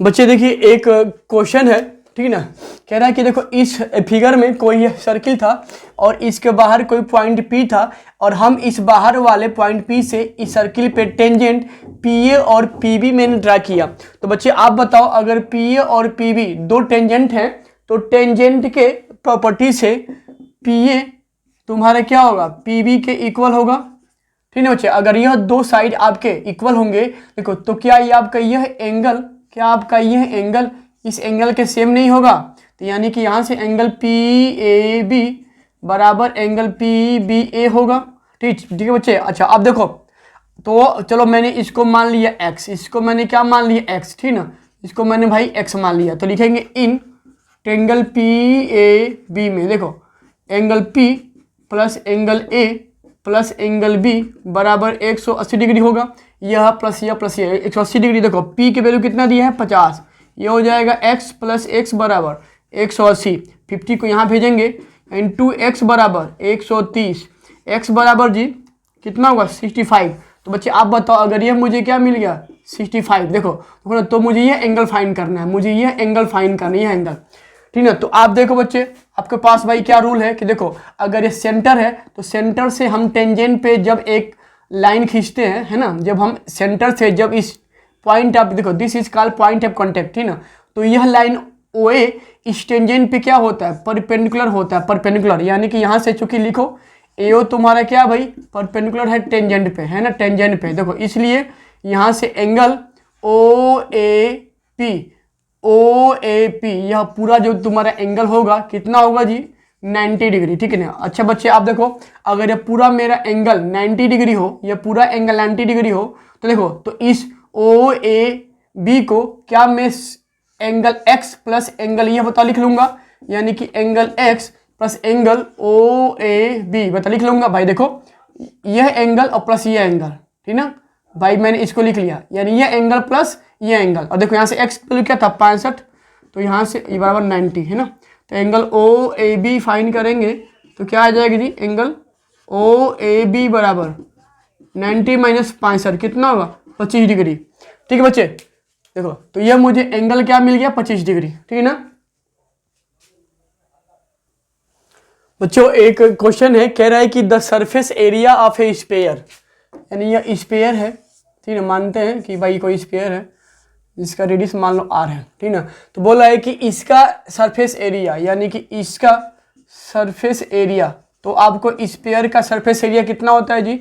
बच्चे देखिए एक क्वेश्चन है, ठीक ना। कह रहा है कि देखो इस फिगर में कोई सर्किल था और इसके बाहर कोई पॉइंट P था और हम इस बाहर वाले पॉइंट P से इस सर्किल पे टेंजेंट PA और PB मैंने ड्रा किया। तो बच्चे आप बताओ, अगर PA और PB दो टेंजेंट हैं तो टेंजेंट के प्रॉपर्टी से PA तुम्हारा क्या होगा, PB के इक्वल होगा, ठीक है बच्चे। अगर यह दो साइड आपके इक्वल होंगे, देखो तो क्या ये आपका यह एंगल, क्या आपका यह एंगल इस एंगल के सेम नहीं होगा। तो यानी कि यहाँ से एंगल PAB बराबर एंगल PBA होगा, ठीक है बच्चे। अच्छा अब देखो, तो चलो मैंने इसको मान लिया x, इसको मैंने क्या मान लिया x, ठीक ना। इसको मैंने भाई x मान लिया, तो लिखेंगे इन एंगल PAB में देखो angle P plus angle A plus angle B बराबर 180 डिग्री होगा। यह प्लस यह 180 डिग्री। देखो P की वैल्यू कितना दिया है 50, ये हो जाएगा x प्लस x बराबर 180, 50 को यहाँ भेजेंगे इंटू x बराबर 130, x बराबर जी कितना होगा 65। तो बच्चे आप बताओ, अगर यह मुझे क्या मिल गया 65, देखो तो मुझे यह एंगल फाइंड करना है, मुझे यह एंगल फाइंड करना है, यह एंगल, ठीक है। तो आप देखो बच्चे, आपके पास भाई क्या रूल है कि देखो अगर ये सेंटर है तो सेंटर से हम टेंजेंट पे जब एक लाइन खींचते हैं, है ना, जब हम सेंटर से जब इस पॉइंट ऑफ, देखो this is called point of contact, ठीक ना। तो यह लाइन OA इस टेंजेंट पे क्या होता है, परपेंडिकुलर होता है, परपेंडिकुलर। यानी कि यहाँ से चूंकि लिखो AO तुम्हारा क्या भाई परपेंडिकुलर है टेंजेंट पे, है ना, टेंजेंट पे। देखो इसलिए यहाँ से एंगल OAP यह पूरा जो तुम्हारा एंगल होगा कितना होगा जी 90 डिग्री, ठीक है ना। अच्छा बच्चे आप देखो, अगर यह पूरा मेरा एंगल 90 डिग्री हो, यह पूरा एंगल 90 डिग्री हो, तो देखो तो इस OAB को क्या मैं एंगल x प्लस एंगल यह बता लिख लूंगा, यानी कि angle x plus angle OAB बता लिख लूंगा। भाई देखो यह एंगल और प्लस यह एंगल, ठीक ना भाई, मैंने इसको लिख लिया, यानी यह एंगल प्लस ये एंगल। और देखो यहाँ से x वैल्यू क्या था 65, तो यहाँ से ये बराबर 90, है ना। तो एंगल OAB फाइंड करेंगे तो क्या आ जाएगा जी, एंगल OAB बराबर 90 माइनस 65 कितना होगा 25 डिग्री, ठीक है बच्चे। देखो तो यह मुझे एंगल क्या मिल गया 25 डिग्री, ठीक है ना। बच्चों एक क्वेश्चन है, कह रहा है कि the surface area of A sphere, यानी यह स्फीयर है, ठीक है, मानते हैं कि भाई कोई स्फीयर है जिसका रेडियस मान लो r है, ठीक ना। तो बोला है कि इसका सरफेस एरिया, यानी कि इसका सरफेस एरिया, तो आपको स्फीयर का सरफेस एरिया कितना होता है जी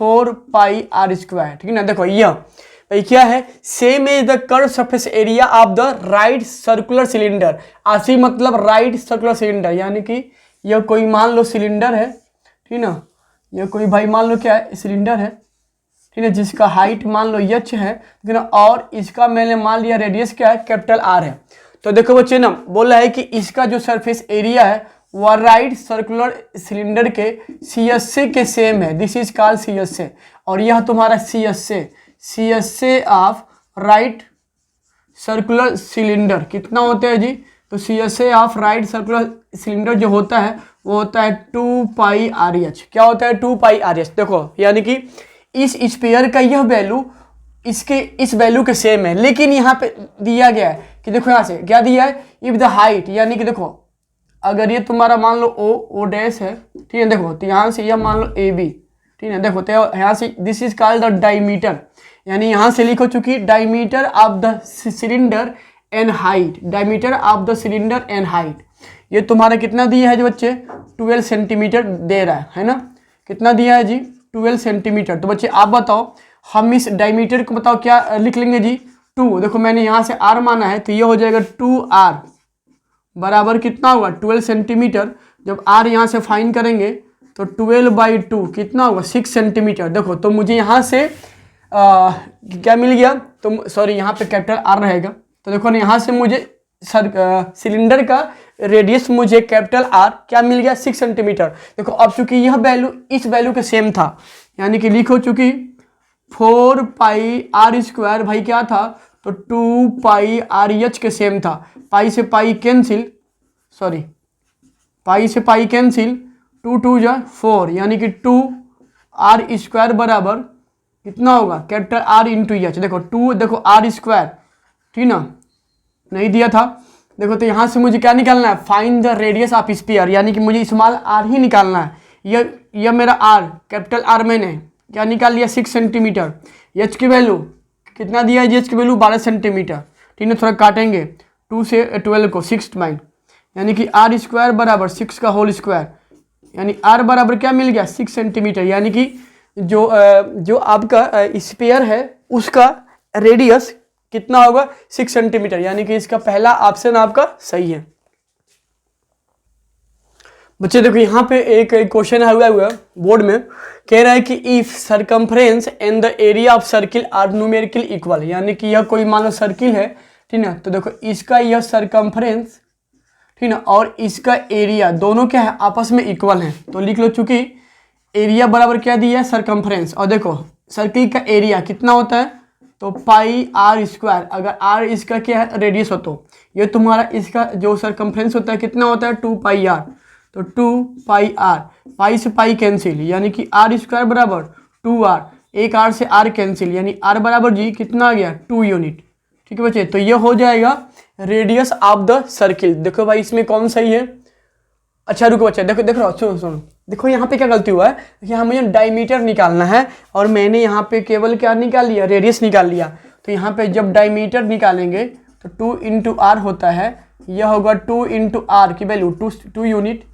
4 पाई r स्क्वायर, ठीक है ना। देखो यह भाई क्या है, same is the curve surface area of the right circular cylinder. आशी मतलब राइट सर्कुलर सिलेंडर, यानी कि यह कोई मान लो सिलेंडर है, ठीक ना, यह कोई भाई मान लो क्या है सिलेंडर है, ठीक है, जिसका हाइट मान लो h है, ठीक है, और इसका मैंने मान लिया रेडियस क्या है कैपिटल R है। तो देखो बच्चे ना बोला है कि इसका जो सरफेस एरिया है वह राइट सर्कुलर सिलेंडर के CSA के सेम है, दिस इज कॉल्ड CSA। और यह तुम्हारा CSA of right circular cylinder कितना होता है जी, तो CSA of right circular cylinder जो होता है वो होता है 2 पाई RH। क्या होता है 2 पाई RH। देखो यानी कि इस स्फीयर का यह वैल्यू इसके इस वैल्यू के सेम है, लेकिन यहाँ पे दिया गया है कि देखो यहाँ से क्या दिया है, इफ द हाइट, यानी कि देखो अगर ये तुम्हारा मान लो O डैश है, ठीक है, देखो तो यहाँ से यह मान लो AB, ठीक है, देखो तो यहाँ से this is called the diameter, यानी यहाँ से लिखो चूंकि diameter of the cylinder and height, diameter of the cylinder and height, ये तुम्हारा कितना दिया है जो बच्चे 12 सेंटीमीटर दे रहा है ना, कितना दिया है जी 12 सेंटीमीटर। तो बच्चे आप बताओ हम इस डायमीटर को बताओ क्या लिख लेंगे जी 2, देखो मैंने यहाँ से R माना है तो ये हो जाएगा 2R बराबर कितना होगा 12 सेंटीमीटर। जब R यहाँ से फाइन करेंगे तो 12/2 कितना होगा 6 सेंटीमीटर। देखो तो मुझे यहाँ से क्या मिल गया, तो सॉरी यहाँ पे कैपिटल R रहेगा, तो देखो ना यहाँ से मुझे सिलेंडर का रेडियस मुझे कैपिटल R क्या मिल गया 6 सेंटीमीटर। देखो अब चूंकि यह वैल्यू इस वैल्यू के सेम था, यानी कि लिखो चूंकि 4 पाई R स्क्वायर भाई क्या था तो 2 पाई RH के सेम था, पाई से पाई कैंसिल, सॉरी पाई से पाई कैंसिल, 2 2 जा 4, यानी कि 2R स्क्वायर बराबर कितना होगा कैपिटल R इंटू H। देखो 2 देखो R स्क्वायर, ठीक ना, नहीं दिया था। देखो तो यहाँ से मुझे क्या निकालना है, find the radius of sphere, यानी कि मुझे स्मॉल आर ही निकालना है। यह मेरा आर, कैपिटल आर मैंने क्या निकाल लिया 6 सेंटीमीटर। एच की वैल्यू कितना दिया है जी, एच की वैल्यू 12 सेंटीमीटर। ठीक है, थोड़ा काटेंगे 2 से 12 को 6 माइन, यानी कि आर स्क्वायर बराबर 6 का होल स्क्वायर, यानी आर बराबर क्या मिल गया 6 सेंटीमीटर। यानी कि जो आपका स्फीयर है उसका रेडियस कितना होगा 6 सेंटीमीटर, यानी कि इसका पहला ऑप्शन आपका सही है। बच्चे देखो यहाँ पे एक क्वेश्चन आया हुआ बोर्ड में, कह रहा है कि if circumference and the area of circle are numerical equal, यानी कि यह कोई मान लो सर्किल है, ठीक ना, तो देखो इसका यह सरकमफ्रेंस, ठीक ना, और इसका एरिया दोनों क्या है आपस में इक्वल है। तो लिख लो, चूंकि एरिया बराबर क्या दिया है सरकमफ्रेंस, और देखो सर्किल का एरिया कितना होता है तो पाई आर स्क्वायर, अगर आर इसका क्या है रेडियस हो तो ये तुम्हारा इसका जो सरकमफ्रेंस होता है कितना होता है 2 पाई आर, तो 2 पाई आर, पाई से पाई कैंसिल, यानी कि आर स्क्वायर बराबर 2 आर, एक आर से आर कैंसिल, यानी आर बराबर जी कितना आ गया 2 यूनिट। ठीक है बच्चे, तो ये हो जाएगा रेडियस ऑफ द सर्किल। देखो भाई इसमें कौन सही है, अच्छा रुको बच्चा, देखो देखो सुनो, देखो यहाँ पे क्या गलती हुआ है, यहाँ मुझे डायमीटर निकालना है और मैंने यहाँ पे केवल क्या निकाल लिया रेडियस निकाल लिया। तो यहाँ पे जब डायमीटर निकालेंगे तो 2 इंटू आर होता है, यह होगा 2 इंटू आर की वैल्यू 2 यूनिट,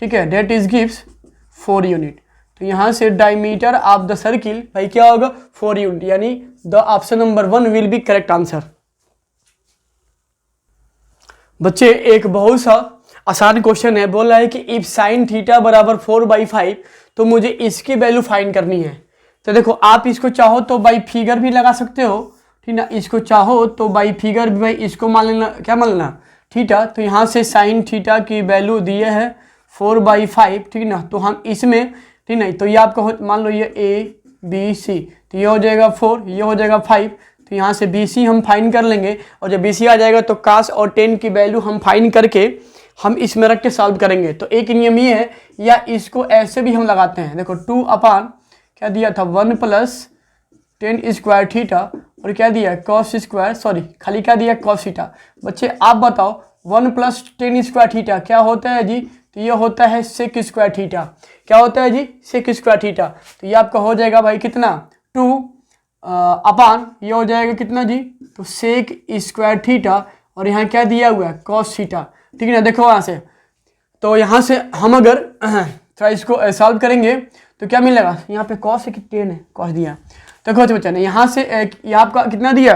ठीक है, डेट इज गिव्स 4 यूनिट। तो यहाँ से डायमीटर ऑफ द सर्किल भाई क्या होगा 4 यूनिट, यानी the option number 1 will be correct answer. बच्चे एक बहुत सा आसान क्वेश्चन है, बोल रहा है कि इफ साइन थीटा बराबर 4/5 तो मुझे इसकी वैल्यू फाइंड करनी है। तो देखो आप इसको चाहो तो बाई फिगर भी लगा सकते हो, ठीक ना, इसको चाहो तो बाई फिगर भी, भाई इसको मान लेना, क्या मान लेना थीटा, तो यहाँ से साइन थीटा की वैल्यू दिए है 4/5, ठीक ना, तो हम इसमें, ठीक ना, तो ये आपका मान लो ये ए बी सी, तो ये हो जाएगा 4, ये हो जाएगा 5, तो यहाँ से बी सी हम फाइंड कर लेंगे, और जब बी सी आ जाएगा तो कास और टेन की वैल्यू हम फाइंड करके हम इसमें रख के सॉल्व करेंगे। तो एक नियम ये है, या इसको ऐसे भी हम लगाते हैं, देखो 2 अपान क्या दिया था 1 प्लस 10 स्क्वायर थीटा, और क्या दिया कॉस स्क्वायर, सॉरी खाली क्या दिया कॉस थीटा। बच्चे आप बताओ 1 प्लस 10 स्क्वायर थीटा क्या होता है जी, तो ये होता है सेक स्क्वायर थीटा। क्या होता है जी सेक स्क्वायर थीटा। तो ये आपका हो जाएगा भाई कितना 2 अपान ये हो जाएगा कितना जी, तो सेक स्क्वायर थीटा, और यहाँ क्या दिया हुआ है कॉस थीटा, ठीक है ना। देखो यहाँ से, तो यहाँ से हम अगर थोड़ा इसको सॉल्व करेंगे तो क्या मिलेगा, यहाँ पे कॉस है कि 10 है, कॉस दिया। देखो बच्चा ने यहाँ से ये आपका कितना दिया,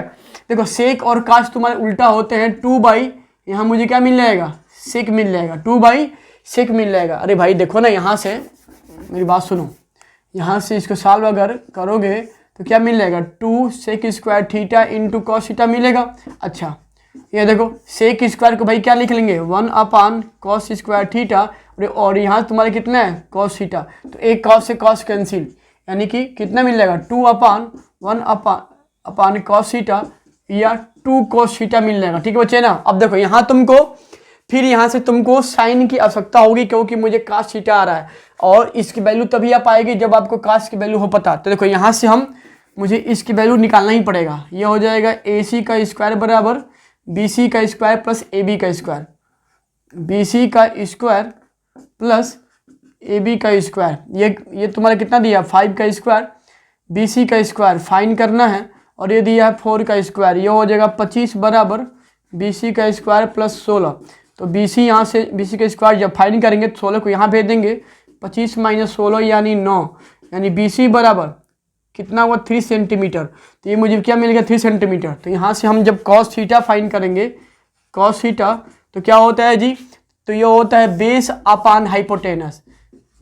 देखो सेक और काश तुम्हारे उल्टा होते हैं, 2 बाई यहाँ मुझे क्या मिल जाएगा सेक मिल जाएगा, 2 बाई सेक मिल जाएगा। अरे भाई देखो ना, यहाँ से मेरी बात सुनो, यहाँ से इसको सॉल्व अगर करोगे तो क्या मिल जाएगा 2 sec square theta into cos theta मिलेगा। अच्छा ये देखो सेक स्क्वायर को भाई क्या लिख लेंगे 1 अपान कॉस स्क्वायर थीटा, और यहाँ तुम्हारे कितना है कॉस थीटा, तो एक कॉस से कॉस कैंसिल, यानी कि कितना मिल जाएगा 2 अपान 1 अपान कॉस थीटा, या 2 कॉस थीटा मिल जाएगा। ठीक है बच्चे ना। अब देखो यहाँ तुमको फिर यहाँ से तुमको साइन की आवश्यकता होगी, क्योंकि मुझे कास थीटा आ रहा है, और इसकी वैल्यू तभी आ पाएगी जब आपको कास की वैल्यू हो पता। तो देखो यहाँ से मुझे इसकी वैल्यू निकालना ही पड़ेगा। ये हो जाएगा ए सी का स्क्वायर बराबर बी सी का स्क्वायर प्लस ए बी का स्क्वायर, बी सी का स्क्वायर प्लस ए बी का स्क्वायर, ये तुम्हारा कितना दिया 5 का स्क्वायर, बी सी का स्क्वायर फाइन करना है, और ये दिया है 4 का स्क्वायर, ये हो जाएगा 25 बराबर बी सी का स्क्वायर प्लस 16। तो बी सी यहाँ से बी सी का स्क्वायर जब फाइन करेंगे तो 16 को यहाँ भेज देंगे, 25 माइनस 16 यानी 9, यानी बी सी बराबर कितना हुआ 3 सेंटीमीटर। तो ये मुझे क्या मिल गया 3 सेंटीमीटर। तो यहाँ से हम जब कॉस थीटा फाइन करेंगे, कॉस थीटा तो क्या होता है जी, तो ये होता है base upon hypotenuse,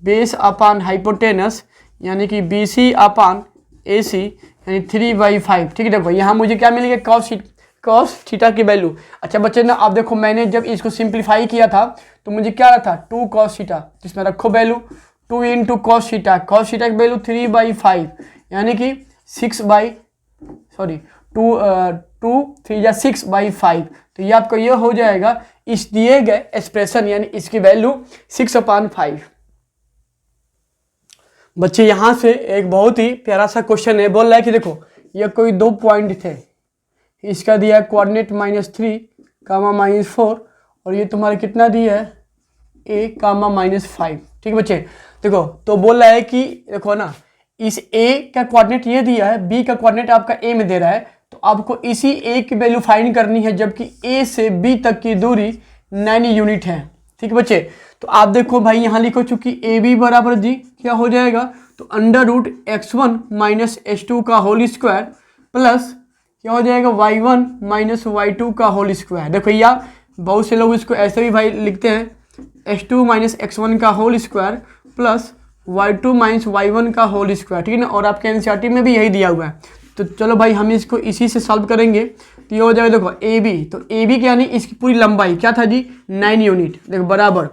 base upon hypotenuse, यानी कि बी सी अपान ए सी, यानी 3/5। ठीक है, देखो यहाँ मुझे क्या मिल गया कॉस थीटा की वैल्यू। अच्छा बच्चे ना, अब देखो मैंने जब इसको सिंप्लीफाई किया था तो मुझे क्या रहा था 2 कॉस थीटा, जिसमें रखो value 2 into cos theta, cos theta की वैल्यू 3/5, यानी कि 6/5। तो ये आपको ये हो जाएगा इस दिए गए एक्सप्रेशन, यानी इसकी वैल्यू 6/5। बच्चे यहाँ से एक बहुत ही प्यारा सा क्वेश्चन है, बोल रहा है कि देखो ये कोई 2 पॉइंट थे, इसका दिया कोऑर्डिनेट -3 कामा -4 और ये तुम्हारा कितना दिया है a कामा -5। ठीक है बच्चे, देखो तो बोल रहा है कि देखो ना, इस a का कोऑर्डिनेट ये दिया है, b का कोऑर्डिनेट आपका a में दे रहा है, तो आपको इसी a की वैल्यू फाइंड करनी है, जबकि a से b तक की दूरी 9 यूनिट है। ठीक है बच्चे, तो आप देखो भाई यहाँ लिखो, चूंकि ए बी बराबर जी क्या हो जाएगा, तो √x1 माइनस h2 का होल स्क्वायर प्लस क्या हो जाएगा y1 माइनस y2 का होल स्क्वायर। देखो या बहुत से लोग इसको ऐसे भी भाई लिखते हैं h2 माइनस x1 का whole square plus y2 minus y1 का होल स्क्वायर। ठीक है ना, और आपके एनसीईआरटी में भी यही दिया हुआ है। तो चलो भाई हम इसको इसी से सॉल्व करेंगे, तो ये हो जाएगा देखो ए बी, तो ए बी क्या यानी इसकी पूरी लंबाई क्या था जी 9 यूनिट। देखो बराबर,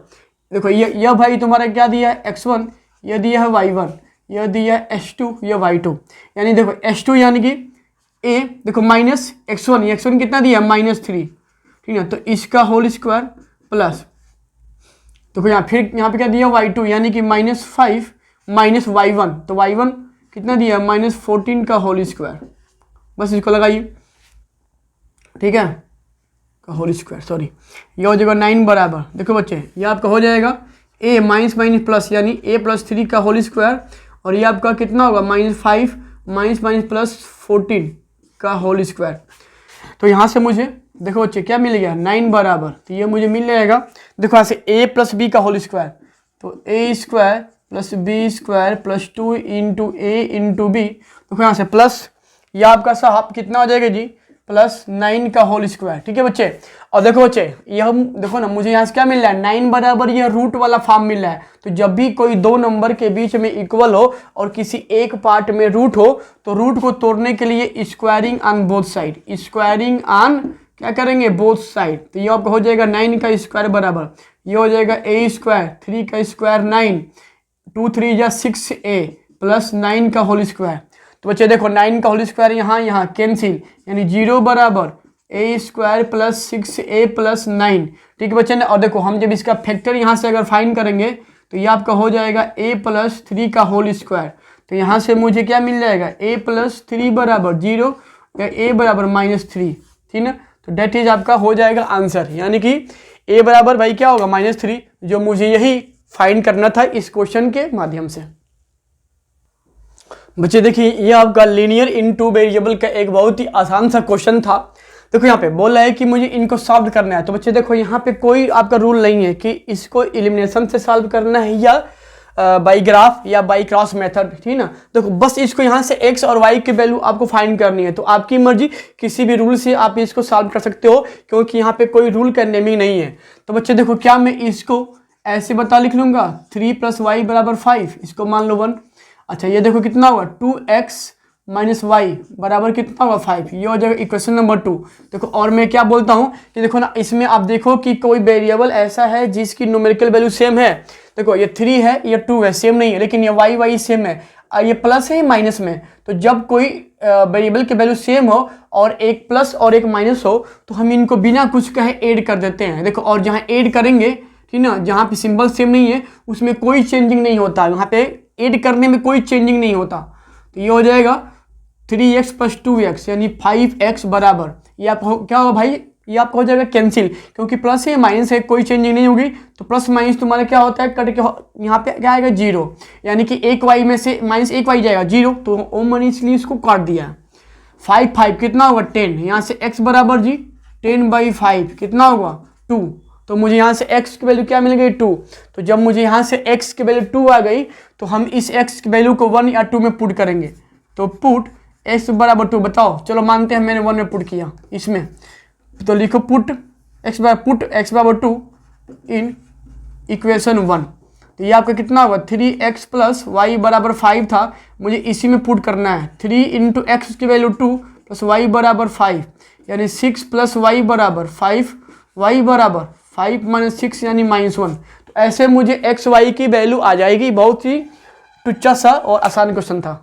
देखो यह भाई तुम्हारा क्या दिया है x1, यह दिया है y1, यह दिया है h2, यह y2, यानी देखो h2 यानी कि a, देखो माइनस x1 कितना दिया है -3। ठीक है, तो इसका होल स्क्वायर प्लस देखो यहाँ फिर यहाँ पे क्या दिया y2 यानी कि -5 माइनस y1, तो y1 कितना दिया है -14 का होल स्क्वायर, बस इसको लगाइए। ठीक है, का होल स्क्वायर सॉरी, ये हो जाएगा 9 बराबर, देखो बच्चे ये आपका हो जाएगा a माइनस माइनस प्लस यानी a+3 का होल स्क्वायर, और ये आपका कितना होगा -5 माइनस माइनस प्लस 14 का होल स्क्वायर। तो यहाँ से मुझे देखो बच्चे क्या मिल गया 9 बराबर, तो ये मुझे मिल जाएगा, देखो यहाँ से a प्लस b का होल स्क्वायर, तो a square plus b square plus 2 into a into b, देखो यहाँ से प्लस ये आपका साहब कितना हो जाएगा जी +9 का होल स्क्वायर। ठीक है बच्चे, और देखो बच्चे ये हम देखो ना, मुझे यहाँ से क्या मिल रहा है 9 बराबर, यह रूट वाला फॉर्म मिल रहा है। तो जब भी कोई दो नंबर के बीच में इक्वल हो और किसी एक पार्ट में रूट हो, तो रूट को तोड़ने के लिए squaring on both side, squaring on क्या करेंगे बोथ साइड। तो ये आपको हो जाएगा 9 का स्क्वायर बराबर, ये हो जाएगा a स्क्वायर 3 का स्क्वायर 9, 2 3 या 6a प्लस 9 का होल स्क्वायर। तो बच्चे देखो 9 का होल स्क्वायर यहाँ कैंसिल, यानी 0 बराबर a square plus 6a plus 9। ठीक है बच्चे ने, और देखो हम जब इसका फैक्टर यहाँ से अगर फाइंड करेंगे तो ये आपका हो जाएगा a प्लस 3 का होल स्क्वायर। तो यहाँ से मुझे क्या मिल जाएगा a प्लस 3 बराबर 0 या a बराबर -3। ठीक है, तो डेट इज आपका हो जाएगा आंसर, यानी कि a बराबर भाई क्या होगा -3, जो मुझे यही फाइंड करना था इस क्वेश्चन के माध्यम से। बच्चे देखिए ये आपका लीनियर इन टू वेरिएबल का एक बहुत ही आसान सा क्वेश्चन था। देखो यहाँ पे बोल रहा है कि मुझे इनको सॉल्व करना है, तो बच्चे देखो यहाँ पे कोई आपका रूल नहीं है कि इसको एलिमिनेशन से सॉल्व करना है या बाई ग्राफ या बाई क्रॉस मेथड। ठीक ना, देखो बस इसको यहाँ से x और y की वैल्यू आपको फाइंड करनी है, तो आपकी मर्जी, किसी भी रूल से आप इसको सॉल्व कर सकते हो, क्योंकि यहाँ पे कोई रूल का नेमिंग नहीं है। तो बच्चे देखो क्या मैं इसको ऐसे लिख लूँगा 3 + y बराबर 5, इसको मान लो 1। अच्छा ये देखो कितना होगा 2x - y बराबर कितना होगा 5, ये हो जाएगा इक्वेशन नंबर 2। देखो और मैं क्या बोलता हूँ कि देखो ना, इसमें आप देखो कि कोई वेरिएबल ऐसा है जिसकी न्यूमेरिकल वैल्यू सेम है। देखो ये 3 है, ये 2 है, सेम नहीं है, लेकिन ये y सेम है, ये प्लस है माइनस में। तो जब कोई वेरिएबल की वैल्यू सेम हो और एक प्लस और एक माइनस हो, तो हम इनको बिना कुछ कहे ऐड कर देते हैं। देखो और जहाँ ऐड करेंगे, ठीक ना, जहाँ पे सिंबल सेम नहीं है उसमें कोई चेंजिंग नहीं होता, यहाँ पे ऐड करने में कोई चेंजिंग नहीं होता। तो ये हो जाएगा 3x + 2x यानी 5x बराबर, ये आपको क्या होगा भाई, ये आपका हो जाएगा कैंसिल, क्योंकि प्लस है माइनस है, कोई चेंजिंग नहीं होगी। तो प्लस माइनस तुम्हारा क्या होता है कट के यहाँ पे क्या आएगा 0, यानी कि एक y में से -1y जाएगा 0, तो ओ मैंने इसलिए इसको काट दिया। 5 कितना होगा 10, यहाँ से x बराबर जी 10/5 कितना होगा 2, तो मुझे यहाँ से x की वैल्यू क्या मिल गई 2। तो जब मुझे यहाँ से x की वैल्यू 2 आ गई, तो हम इस x की वैल्यू को 1 या 2 में पुट करेंगे। तो पुट x बराबर 2, बताओ चलो मानते हैं मैंने 1 में पुट किया इसमें, तो लिखो पुट x बराबर 2 इन इक्वेशन 1। तो ये आपका कितना होगा 3x + y बराबर 5 था, मुझे इसी में पुट करना है। 3 × x की वैल्यू 2 + y बराबर 5, यानी 6 + y बराबर 5, y बराबर 5 - 6 यानी -1। तो ऐसे मुझे x y की वैल्यू आ जाएगी। बहुत ही टुच्चा सा और आसान क्वेश्चन था।